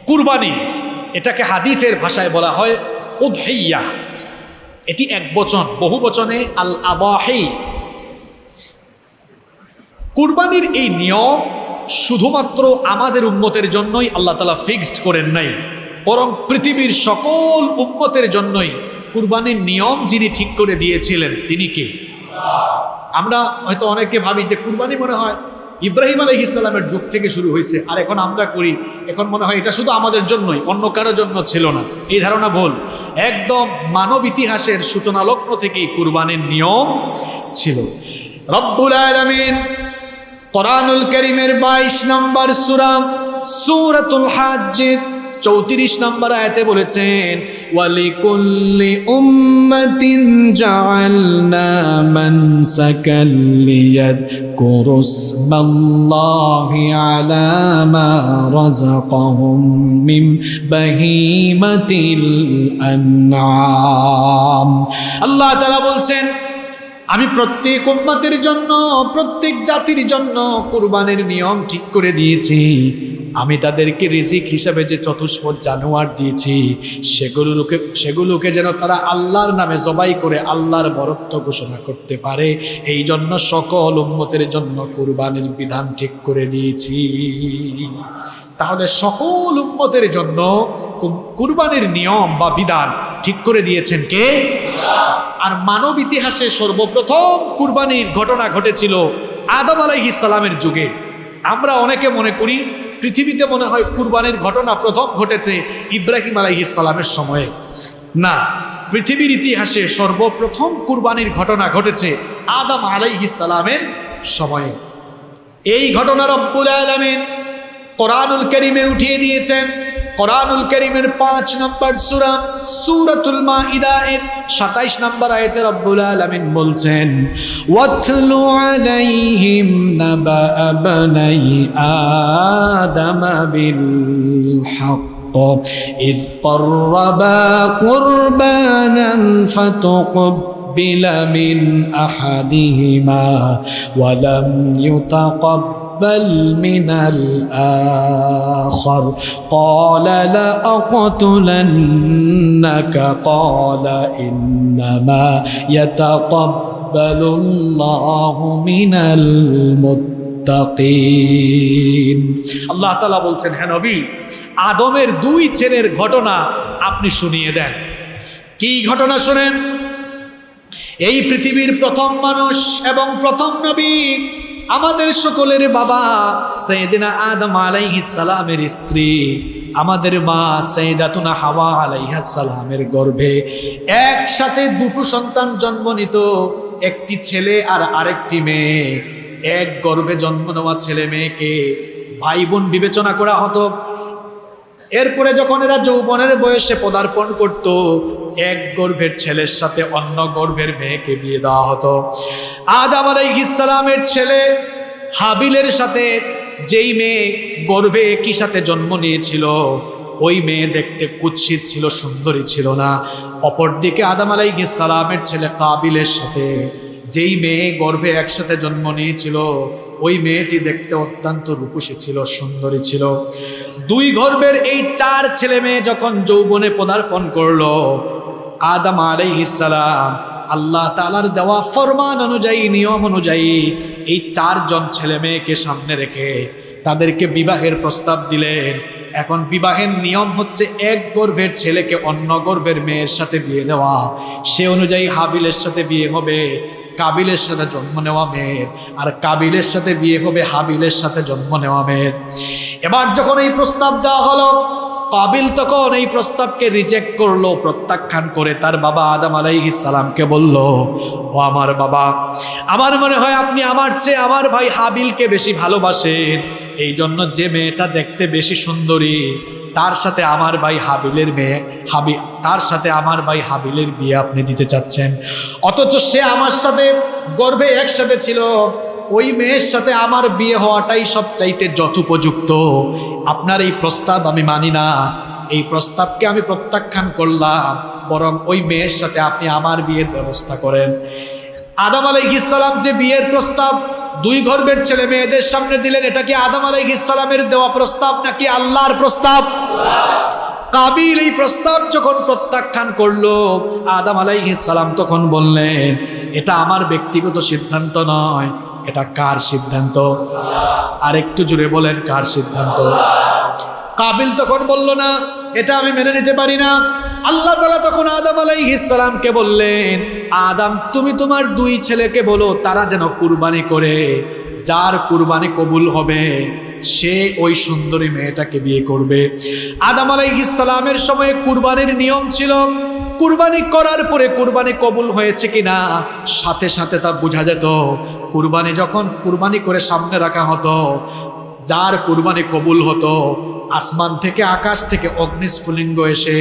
কুরবানি, এটাকে হাদিসের ভাষায় বলা হয় উদহিয়া। এটি এক বচন, বহু বচনে আল আদাহি। কুরবানির এই নিয়ম শুধুমাত্র আমাদের উম্মতের জন্যই আল্লাহ তাআলা ফিক্সড করেন নাই, বরং পৃথিবীর সকল উম্মতের জন্যই কুরবানির নিয়ম যিনি ঠিক করে দিয়েছিলেন তিনি কে? আমরা হয়তো অনেকে ভাবি যে কুরবানি মনে হয় ইব্রাহিম আলাইহিস সালামের যুগ থেকে শুরু হয়েছে, আর এখন আমরা করি, এখন মনে হয় এটা শুধু আমাদের জন্যই, অন্য কারোর জন্য ছিল না। এই ধারণা ভুল। একদম মানব ইতিহাসের সূচনা লগ্ন থেকেই কুরবানির নিয়ম ছিল। রব্বুল আলামিন কোরআনুল কারীমের 22 নম্বর সূরা সূরাতুল হজ্জ 34 নম্বর আয়াতে বলেছেন, ওয়ালিকুল্লি উম্মাতিন জাআলনা মানসাকাল লিয়াযকুরুসমাল্লাহি আলা মা রাযাকাহুম মিন বাহিমাতিল আনআম। আল্লাহ তাআলা বলছেন, আমি প্রত্যেক উম্মতের জন্য, প্রত্যেক জাতির জন্য কুরবানির নিয়ম ঠিক করে দিয়েছি। আমি তাদেরকে রিজিক হিসাবে যে চতুষ্পদ জানোয়ার দিয়েছি, সেগুলোকে যেন তারা আল্লাহর নামে জবাই করে আল্লাহর বরত্ব ঘোষণা করতে পারে, এই জন্য সকল উম্মতের জন্য কুরবানির বিধান ঠিক করে দিয়েছি। তাহলে সকল উম্মতের জন্য কুরবানির নিয়ম বা বিধান ঠিক করে দিয়েছেন কে? আর মানব ইতিহাসে সর্বপ্রথম কুরবানির ঘটনা ঘটেছিল আদম আলাইহিস সালামের যুগে। আমরা অনেকে মনে করি পৃথিবীতে মনে হয় কুরবানির ঘটনা প্রথম ঘটেছে ইব্রাহিম আলাইহিস সালামের সময়ে। না, পৃথিবীর ইতিহাসে সর্বপ্রথম কুরবানির ঘটনা ঘটেছে আদম আলাইহিস সালামের সময়ে। এই ঘটনা রব্বুল আলামিন কোরআনুল কারীমে উঠিয়ে দিয়েছেন। কোরআনুল কারীমের 5 নম্বর সূরা সূরাতুল মাইদা এর 27 নম্বর আয়াতে রব্বুল আলামিন বলছেন, ওয়াতলু আলাইহিম নাবা বানাই আদম বিল হক ইদ قربا قربانا فتقبل من أحدهما ولم يتقبل من الآخر قال لأقتلنك قال إنما يتقبل الله من المتقين। আল্লাহ তাআলা বলছেন, হে নবী, আদমের 2 ছেলের ঘটনা আপনি শুনিয়ে দেন। কি ঘটনা শুনেন? এই পৃথিবীর প্রথম মানুষ এবং প্রথম নবী, আমাদের সকলের বাবা সাইয়েদিনা আদম আলাইহিস সালামের স্ত্রী, আমাদের মা সাইয়েদাতুনা হাওয়া আলাইহাস সালামের গর্ভে একসাথে 2 সন্তান জন্ম নিত, একটি ছেলে আর আরেকটি মেয়ে। এক গর্ভে জন্ম নেওয়া ছেলে মেয়েকে ভাই বোন বিবেচনা করা হতো। এরপরে যখন এরা যৌবনের বয়সে পদার্পণ করত, এক গর্ভের ছেলের সাথে অন্য গর্ভের মেয়েকে বিয়ে দেওয়া হতো। আদম আলাইহিস সালামের ছেলে হাবিলের সাথে যেই মেয়ে গর্ভে একই সাথে জন্ম নিয়েছিল, ওই মেয়ে দেখতে কুৎসিত ছিল, সুন্দরী ছিল না। অপরদিকে আদম আলাইহিস সালামের ছেলে কাবিলের সাথে যেই মেয়ে গর্ভে একসাথে জন্ম নিয়েছিল, ওই মেয়েটি দেখতে অত্যন্ত রূপসী ছিল, সুন্দরী ছিল। 2 গর্ভের এই 4 ছেলে মেয়ে যখন যৌবনে পদার্পণ করলো, আদম আলাইহিস সালাম আল্লাহ তাআলার দেওয়া ফরমান অনুযায়ী, নিয়ম অনুযায়ী এই 4 জন ছেলে মেয়েকে সামনে রেখে তাদেরকে বিবাহের প্রস্তাব দিলেন। এখন বিবাহের নিয়ম হচ্ছে এক গর্ভের ছেলেকে অন্য গর্ভের মেয়ের সাথে বিয়ে দেওয়া। সে অনুযায়ী হাবিলের সাথে বিয়ে হবে কাবিলের সাথে জন্ম নেওয়া মেয়ের, আর কাবিলের সাথে বিয়ে হবে হাবিলের সাথে জন্ম নেওয়া মেয়ের। এবার যখন এই প্রস্তাব দেওয়া হলো, কাবিল তখন এই প্রস্তাবকে রিজেক্ট করলো, প্রত্যাখ্যান করে তার বাবা আদম আলাইহিস সালামকে বলল, ও আমার বাবা, আমার মনে হয় আপনি আমার চেয়ে আমার ভাই হাবিলকে বেশি ভালোবাসেন, এই জন্য যে মেয়েটা দেখতে বেশি সুন্দরী তার সাথে আমার ভাই হাবিলের মেয়ে তার সাথে আমার ভাই হাবিলের বিয়ে আপনি দিতে চাচ্ছেন। অথচ সে আমার সাথে গর্ভে একসাথে ছিল, ওই মেয়ের সাথে আমার বিয়ে হওয়াটাই সবচাইতে যথোপযুক্ত। আপনার এই প্রস্তাব আমি মানি না, এই প্রস্তাবকে আমি প্রত্যাখ্যান করলাম, বরং ওই মেয়ের সাথে আপনি আমার বিয়ের ব্যবস্থা করেন। আদম আলাইহিস সালাম যে বিয়ের প্রস্তাব দুই গর্ভের ছেলে মেয়েদের সামনে দিলেন। এটা কি আদম আলাইহিস সালামের দেওয়া প্রস্তাব নাকি আল্লাহর প্রস্তাব? কাবিল এই প্রস্তাব যখন প্রত্যাখ্যান করলো, আদম আলাইহিস সালাম তখন বললেন, এটা আমার ব্যক্তিগত সিদ্ধান্ত নয়, এটা কার সিদ্ধান্ত? আর একটু জোরে বলেন, কার সিদ্ধান্ত? কাবিল তখন বলল, না, এটা আমি মেনে নিতে পারি না। আল্লাহ তাআলা তখন আদম আলাইহিস সালামকে বললেন, আদম, তুমি তোমার দুই ছেলেকে বলো তারা যেন কুরবানি করে, যার কুরবানি কবুল হবে সে ওই সুন্দরী মেয়েটাকে বিয়ে করবে। আদম আলাইহিস সালামের সময়ে কুরবানির নিয়ম ছিল, কুরবানি করার পরে কুরবানি কবুল হয়েছে কিনা সাথে সাথে তা বোঝা যেত। কুরবানি যখন কুরবানি করে সামনে রাখা হতো, যার কুরবানি কবুল হতো, আসমান থেকে আকাশ থেকে অগ্নিস্ফুলিঙ্গ এসে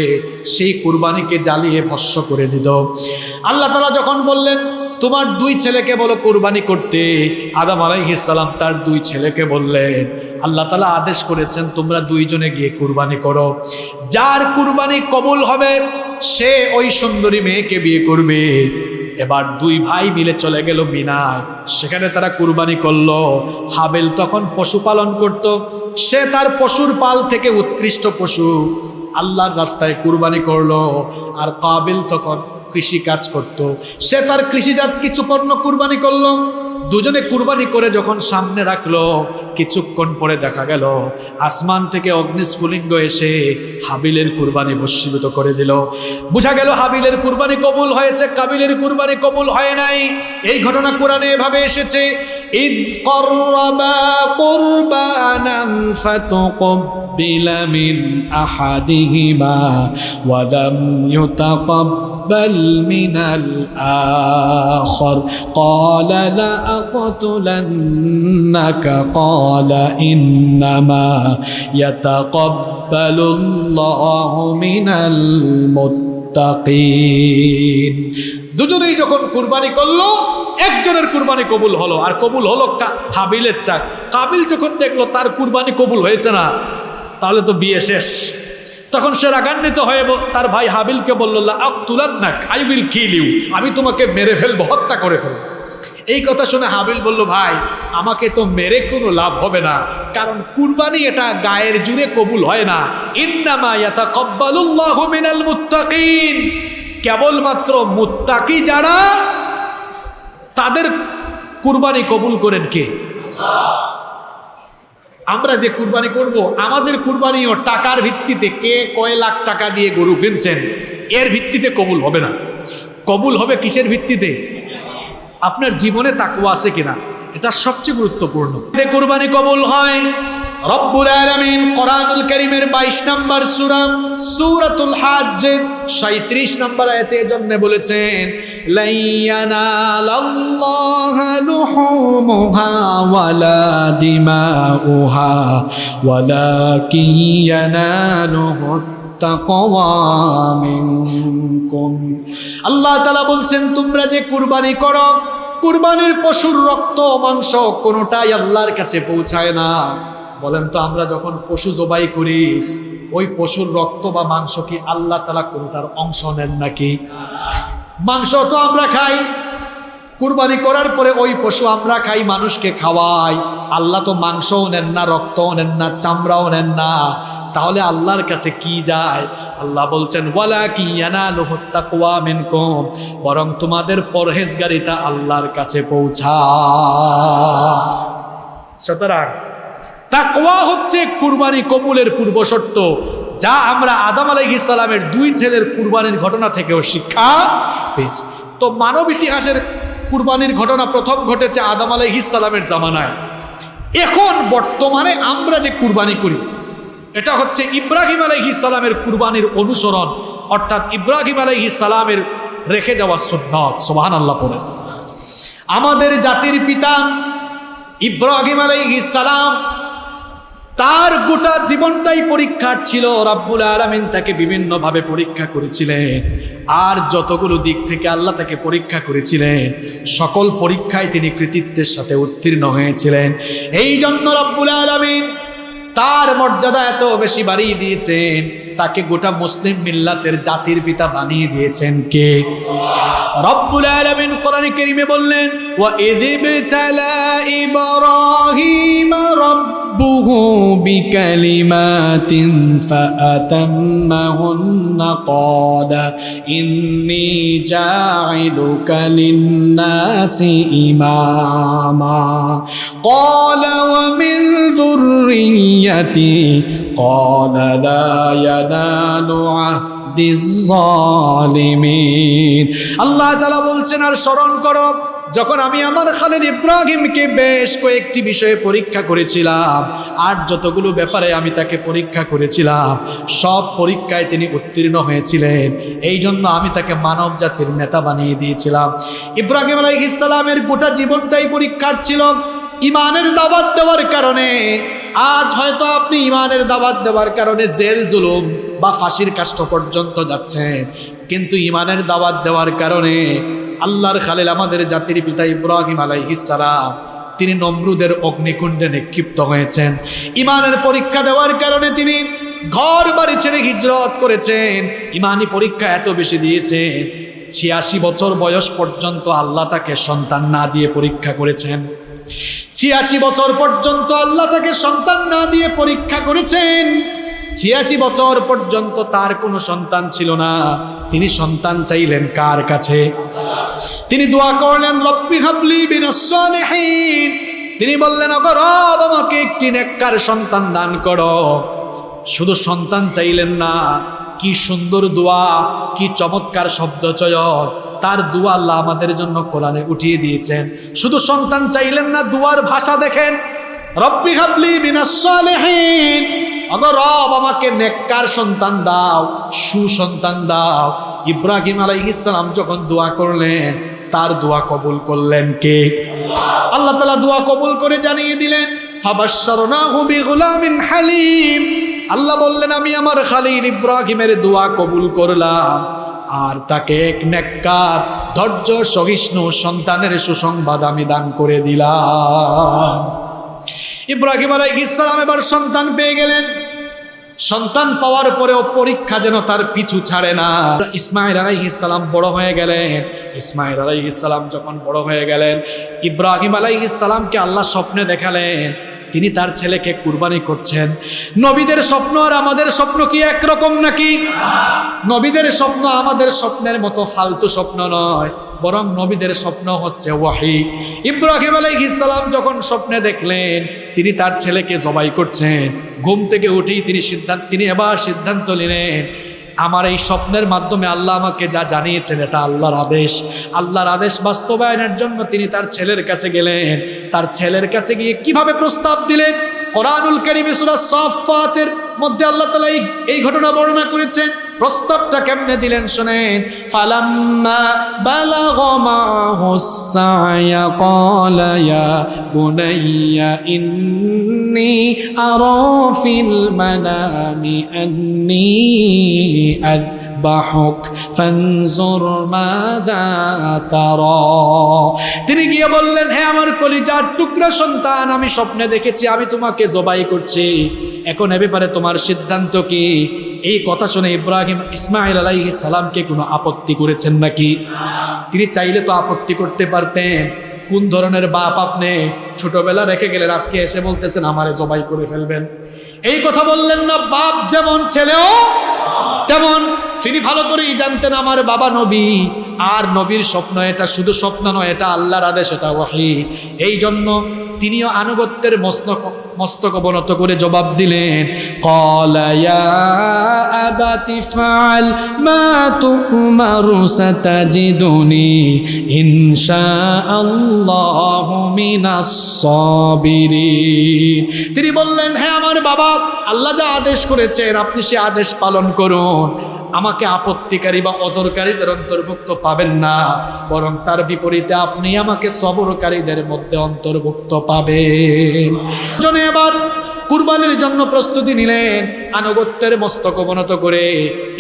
সেই কুরবানিকে জ্বালিয়ে ভস্ম করে দিত। আল্লাহ তাআলা যখন বললেন, তোমার দুই ছেলেকে বলো কুরবানি করতে, আদম আলাইহিস সালাম তার দুই ছেলেকে বললেন, আল্লাহ তাআলা আদেশ করেছেন তোমরা দুইজনে গিয়ে কুরবানি করো, যার কুরবানি কবুল হবে সে ওই সুন্দরী মেয়েকে বিয়ে করবে। এবার দুই ভাই মিলে চলে গেল মিনায়, সেখানে তারা কুরবানি করলো। হাবিল তখন পশুপালন করত, সে তার পশুর পাল থেকে উৎকৃষ্ট পশু আল্লাহর রাস্তায় কুরবানি করলো। আর কাবিল তখন কৃষি কাজ করত, সে তার কৃষিজাত কিছু পণ্য কুরবানি করলো। দুজনে কুরবানি করে যখন সামনে রাখলো, কিছুক্ষণ পরে দেখা গেল আসমান থেকে অগ্নিস্ফুলিঙ্গ এসে হাবিলের কুরবানি ভস্মীভূত করে দিল। বোঝা গেল হাবিলের কুরবানি কবুল হয়েছে, কাবিলের কুরবানি কবুল হয় নাই। এই ঘটনা কোরআনে এভাবে এসেছে, ইদ করবা কুরবানান ফাতুকবিলা মিন আহাদিহিমা ওয়া লাম ইউতাকাব্বাল মিনাল আখর ক্বালা লা আقتلنك قال إنما يتقبل الله من المتقين। দুজনেই যখন কুরবানি করলো, একজনের কুরবানি কবুল হলো, আর কবুল হলো হাবিলেরটা। কাবিল যখন দেখলো তার কুরবানি কবুল হয়েছে না, তাহলে তো বিয়ে শেষ। তখন সে রাগান্বিত হয়ে তার ভাই হাবিলকে বলল, লা আকতুলান্নাক, আই উইল কিল ইউ, আমি তোমাকে মেরে ফেলবো, হত্যা করে ফেলবো। এই কথা শুনে হাবিল বলল, ভাই আমাকে তো মেরে কোনো লাভ হবে না, কারণ কুরবানি এটা গায়ের জুড়ে কবুল হয় না। ইন্নামা ইয়াতাকাব্বালুল্লাহু মিনাল মুত্তাকিন, কেবলমাত্র মুত্তাকি যারা তাদের কুরবানি কবুল করেন কে? আমরা যে কুরবানি করব, আমাদের কুরবানিও টাকার ভিত্তিতে, কে কয় লাখ টাকা দিয়ে গরু কিনছেন এর ভিত্তিতে কবুল হবে না। কবুল হবে কিসের ভিত্তিতে? আপনার জীবনে তাকওয়া আছে কিনা, এটা সবচেয়ে গুরুত্বপূর্ণ। কুরবানি কবুল হয়। রব্বুল আলামিন কোরআনুল কারীমের 22 নম্বর সূরা সূরাতুল হাজ্জের 37 নম্বর আয়াতে এজন্য বলেছেন, লা ইয়ানালাল্লাহু লুহুমুহা ওয়ালা দিমাউহা ওয়ালাকিন ইয়ানালুহু তাকওয়া মিনকুম। আল্লাহ তাআলা বলছেন, তোমরা যে কুরবানি করো, কুরবানির পশুর রক্ত মাংস কোনোটাই আল্লাহর কাছে পৌঁছায় না। বলেন তো, আমরা যখন পশু জবাই করি, ওই পশুর রক্ত বা মাংস কি আল্লাহ তাআলা কোনোটার অংশ নেন নাকি? মাংস তো আমরা খাই, কুরবানি করার পরে ওই পশু আমরা খাই, মানুষকে খাওয়াই। আল্লাহ তো মাংসও নেন না, রক্তও নেন না, চামড়াও নেন না। তাহলে আল্লাহর কাছে কি যায়? আল্লাহ বলছেন, ওয়ালাকিন ইয়ানালুহুত তাকওয়া মিনকুম, বরং তোমাদের পরহেজগারিতা আল্লাহর কাছে পৌঁছায়। সুতরাং তাকওয়া হচ্ছে কুরবানি কবুলের পূর্ব শর্ত, যা আমরা আদম আলাইহিস সালামের দুই ছেলের কুরবানির ঘটনা থেকেও শিক্ষা পেয়েছি। তো মানব ইতিহাসের কুরবানির ঘটনা প্রথম ঘটেছে আদম আলাইহিস সালামের জামানায়। এখন বর্তমানে আমরা যে কুরবানি করি, এটা হচ্ছে ইব্রাহিম আলাইহিস সালামের কুরবানির অনুসরণ, অর্থাৎ ইব্রাহিম আলাইহিস সালামের রেখে যাওয়া সুন্নাত। সুবহানাল্লাহ পড়েন। আমাদের জাতির পিতা ইব্রাহিম আলাইহিস সালাম, তার গোটা জীবনটাই পরীক্ষার ছিল। রাব্বুল আলামিন তাকে বিভিন্নভাবে পরীক্ষা করেছিলেন, আর যতগুলো দিক থেকে আল্লাহ তাকে পরীক্ষা করেছিলেন, সকল পরীক্ষায় তিনি কৃতিত্বের সাথে উত্তীর্ণ হয়েছিলেন। এই জন্য রাব্বুল আলামিন তার মর্যাদা এত বেশি বাড়িয়ে দিয়েছেন। তাকে গোটা মুসলিম মিল্লাতের জাতির পিতা বানিয়ে দিয়েছেন কে? রব্বুল আলামিন কোরআনে কারীমে বললেন, ওয়া ইযিবতালা ইব্রাহিমা রাব্বুহু বিকালিমাতিন ফাআতাম্মাহুন্না ক্বালা ইন্নী জাঈলুকা লিন-নাসি ইমামা ক্বালা ওয়া মিন যুররিয়্যাতি ক্বালা লা ইয়ানালু আহদিজ-যালিমিন। আল্লাহ তাআলা বলছেন, আর স্মরণ করো যখন আমি আমার খালিল ইব্রাহিমকে বেশ কয়েকটি বিষয়ে পরীক্ষা করেছিলাম, আর যতগুলো ব্যাপারে আমি তাকে পরীক্ষা করেছিলাম সব পরীক্ষায় তিনি উত্তীর্ণ হয়েছিলেন। এই জন্য আমি তাকে মানব জাতির নেতা বানিয়ে দিয়েছিলাম। ইব্রাহিম আলাইহিস সালামের গোটা জীবনটাই পরীক্ষার ছিল। ইমানের দাওয়াত দেওয়ার কারণে আজ হয়তো আপনি ইমানের দাওয়াত দেওয়ার কারণে জেল জুলুম বা ফাঁসির কাষ্ঠ পর্যন্ত যাচ্ছেন, কিন্তু ইমানের দাওয়াত দেওয়ার কারণে আল্লাহর খালিল আমাদের জাতির পিতা ইব্রাহিম আলাইহিস সালাম তিনি নমরুদের অগ্নিকুণ্ডে নিক্ষিপ্ত হয়েছেন। ইমানের পরীক্ষা দেওয়ার কারণে তিনি ঘর বাড়ি ছেড়ে হিজরত করেছেন। ইমানি পরীক্ষা এত বেশি দিয়েছেন, ৮৬ বছর বয়স পর্যন্ত আল্লাহ তাকে সন্তান না দিয়ে পরীক্ষা করেছেন। ৮৬ বছর পর্যন্ত আল্লাহ তাকে সন্তান না দিয়ে পরীক্ষা করেছেন। ৮৬ বছর পর্যন্ত তার কোনো সন্তান ছিল না। তিনি সন্তান চাইলেন কার কাছে? তিনি দোয়া করলেন, রব্বি হাবলি মিনাস সালিহিন। তিনি বললেন, ওগো রব, আমাকে একটি নেককার সন্তান দান করো। শুধু সন্তান চাইলেন না, কি সুন্দর দোয়া, কি চমৎকার শব্দ চয়ন। তার দোয়া আল্লাহ আমাদের জন্য কোরআনে উঠিয়ে দিয়েছেন। শুধু সন্তান চাইলেন না, দুয়ার ভাষা দেখেন, রব্বি হাবলি মিনাস সালিহিন। ওগো রব, আমাকে নেককার সন্তান দাও, সুসন্তান দাও। ইব্রাহিম আলাইহিস সালাম যখন দোয়া করলেন, তার দোয়া কবুল করলেন কে? আল্লাহ তাআলা দোয়া কবুল করে জানিয়ে দিলেন, ফাবাশশারনাহু বিগুলামিন হালিম। আল্লাহ বললেন, আমি আমার খালিল ইব্রাহিমের দোয়া কবুল করলাম, আর তাকে এক নেককার ধৈর্য সহিষ্ণু সন্তানের সুসংবাদ আমি দান করে দিলাম। ইব্রাহিম আলাইহিস সালাম এবার সন্তান পেয়ে গেলেন। সন্তান পাওয়ার পরেও পরীক্ষা যেন তার পিছু ছাড়ে না। ইসমাঈল আলাইহিস সালাম বড় হয়ে গেলেন। ইসমাঈল আলাইহিস সালাম যখন বড় হয়ে গেলেন, ইব্রাহিম আলাইহিস সালামকে আল্লাহ স্বপ্নে দেখালেন তিনি তার ছেলেকে কুরবানি করছেন। নবীদের স্বপ্ন আর আমাদের স্বপ্ন কি একরকম নাকি? নবীদের স্বপ্ন আমাদের স্বপ্নের মতো ফালতু স্বপ্ন নয়, বরং নবীদের স্বপ্ন হচ্ছে ওয়াহি। ইব্রাহিম আলাইহিস সালাম যখন স্বপ্নে দেখলেন তিনি তার ছেলেকে জবাই করছেন, ঘুম থেকে উঠেই তিনি এবার সিদ্ধান্ত নিলেন, আমার এই স্বপ্নের মাধ্যমে আল্লাহ আমাকে যা জানিয়েছেন এটা আল্লাহর আদেশ। আল্লাহর আদেশ বাস্তবায়নের জন্য তিনি তার ছেলের কাছে গেলেন। তার ছেলের কাছে গিয়ে কিভাবে প্রস্তাব দিলেন, কোরআনুল কারীমে সূরা সাফফাতের মধ্যে আল্লাহ তাআলা এই ঘটনা বর্ণনা করেছেন। প্রস্তাবটা কেমনে দিলেন শুনেন। ফালাম্মা বালাগা মাহুস সা'য়া ক্বালা ইয়া বুনাইয়া ইন্নী আরা ফিল মানামি আন্নী আযবাহুক ফানজুর মাযা তারা। তিনি গিয়ে বললেন, হে আমার কলিজার টুকরা সন্তান, আমি স্বপ্নে দেখেছি আমি তোমাকে জবাই করছি, এখন এ ব্যাপারে তোমার সিদ্ধান্ত কি? এই কথা শুনে ইসমাঈল আলাইহিস সালামকে কোনো আপত্তি করেছেন নাকি? তিনি চাইলে তো আপত্তি করতে পারতেন। কোন ধরনের বাপ আপনি? ছোটবেলা রেখে গেলেন, আজকে এসে বলতেছেন আমারে জবাই করে ফেলবেন। এই কথা বললেন না। বাপ যেমন ছেলেও তেমন। তিনি ভালো করেই জানতেন আমার বাবা নবী, আর নবীর স্বপ্ন এটা শুধু স্বপ্ন নয়, এটা আল্লাহর আদেশ, এটা ওয়াহি। এই জন্য তিনিও আনুগত্যের মস্তক অবনত করে জবাব দিলেন, ক্বালা ইয়া আবাতি ফাআল মা তু'মারু সাতাজিদুনি ইনশাআল্লাহু মিনাস সাবিরিন। তিনি বললেন, হে আমার বাবা, আল্লাহ যা আদেশ করেছেন আপনি সে আদেশ পালন করুন। আমাকে আপত্তিকারী বা অজরকারীদের অন্তর্ভুক্ত পাবেন না, বরং তার বিপরীতে আপনি আমাকে সবরকারীদের মধ্যে অন্তর্ভুক্ত পাবেন। জনে এবার কুরবানির জন্য প্রস্তুতি নিলেন। আনুগত্যের মস্তক অবনত করে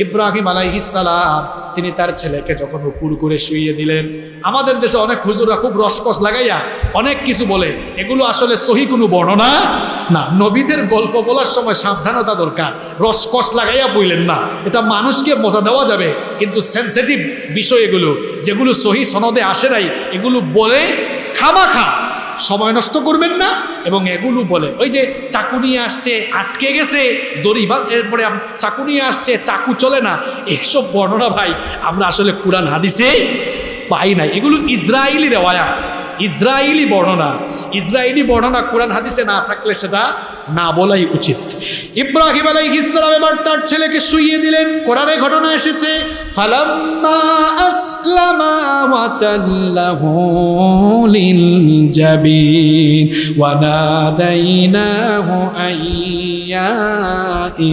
ইব্রাহিম আলাইহিস সালাম তিনি তার ছেলেকে যখন উপর করে শুইয়ে দিলেন। আমাদের দেশে অনেক হুজুররা খুব রসকস লাগাইয়া অনেক কিছু বলে, এগুলো আসলে সহি কোনো বর্ণনা না। নবীদের গল্প বলার সময় সাবধানতা দরকার। রসকস লাগাইয়া বললেন না, এটা মানুষকে মজা দেওয়া যাবে, কিন্তু সেন্সিটিভ বিষয় এগুলো, যেগুলো সহি সনদে আসে নাই, এগুলো বলে খামাখা সময় নষ্ট করবেন না। এবং এগুলো বলে ওই যে চাকু নিয়ে আসছে আটকে গেছে দড়ি, বা এরপরে চাকু নিয়ে আসছে চাকু চলে না, এইসব বর্ণনা ভাই আমরা আসলে কুরআন হাদিসে পাই নাই। এগুলো ইসরায়েলি রেওয়ায়াত, ইসরায়েলি বর্ণনা। ইসরায়েলি বর্ণনা কোরআন হাদিসে না থাকলে সেটা না বলাই উচিত। ইব্রাহিম আলাইহিস সালাম এবার তার ছেলেকে শুইয়ে দিলেন। কোরআনে ঘটনা এসেছে, ফালাম্মা আসলামা ওয়া তাল্লাহু লিল জাবিন ওয়া নাদাইনাহু আইয়া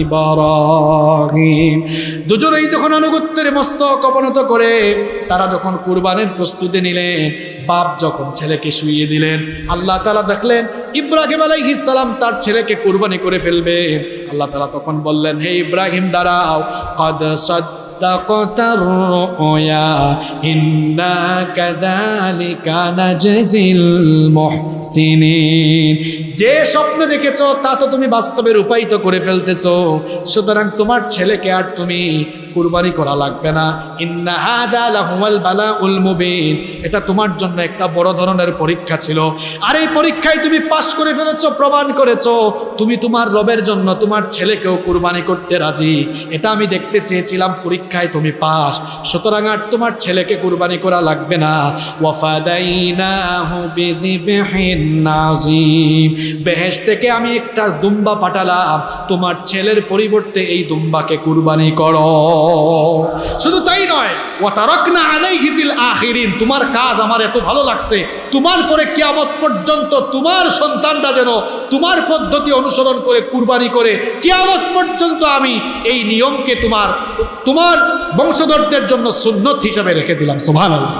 ইব্রাহিম। দুজনেই যখন আনুগত্যের মস্তক অবনত করে তারা যখন কুরবানির প্রস্তুতি নিলেন, বাপ যখন ছেলেকে শুইয়ে দিলেন, আল্লাহ তাআলা দেখলেন ইব্রাহিম আলাইহিস সালাম তার ছেলেকে কুরবানি করে ফেলবেন। আল্লাহ তাআলা তখন বললেন, হে ইব্রাহিম দাঁড়াও, কদ সাদ্দাকতার রুয়া ইন্না কাযালিকা নাজজিল মুহসিনিন। যে স্বপ্ন দেখেছো তা তো তুমি বাস্তবে রূপায়িত করে ফেলতেছো, সুতরাং তোমার ছেলেকে আর তুমি কুরবানি করা লাগবে না। ইন্না হাদা লাহুয়াল বালাউল মুবিন, এটা তোমার জন্য একটা বড় ধরনের পরীক্ষা ছিল, আর এই পরীক্ষায় তুমি পাশ করে ফেলেছো, প্রমাণ করেছো তুমি তোমার রবের জন্য তোমার ছেলেকেও কুরবানি করতে রাজি। এটা আমি দেখতে চেয়েছিলাম, পরীক্ষায় তুমি পাস, সুতরাং আর তোমার ছেলেকে কুরবানি করা লাগবে না। ওয়াফাদাইনাহু বিযিবহিন নাযীম, বেহেশত থেকে আমি একটা দুম্বা পাঠালাম, তোমার ছেলের পরিবর্তে এই দুম্বাকে কুরবানি করো। শুধু তাই নয়, ওয়া তারাকনা আলাইহি ফিল আখিরিন, তোমার কাজ আমার এত ভালো লাগছে, তোমার পরে কিয়ামত পর্যন্ত তোমার সন্তানরা যেন তোমার পদ্ধতি অনুসরণ করে কুরবানি করে কিয়ামত পর্যন্ত আমি এই নিয়মকে তোমার বংশধরদের জন্য সুন্নত হিসেবে রেখে দিলাম। সুবহানাল্লাহ।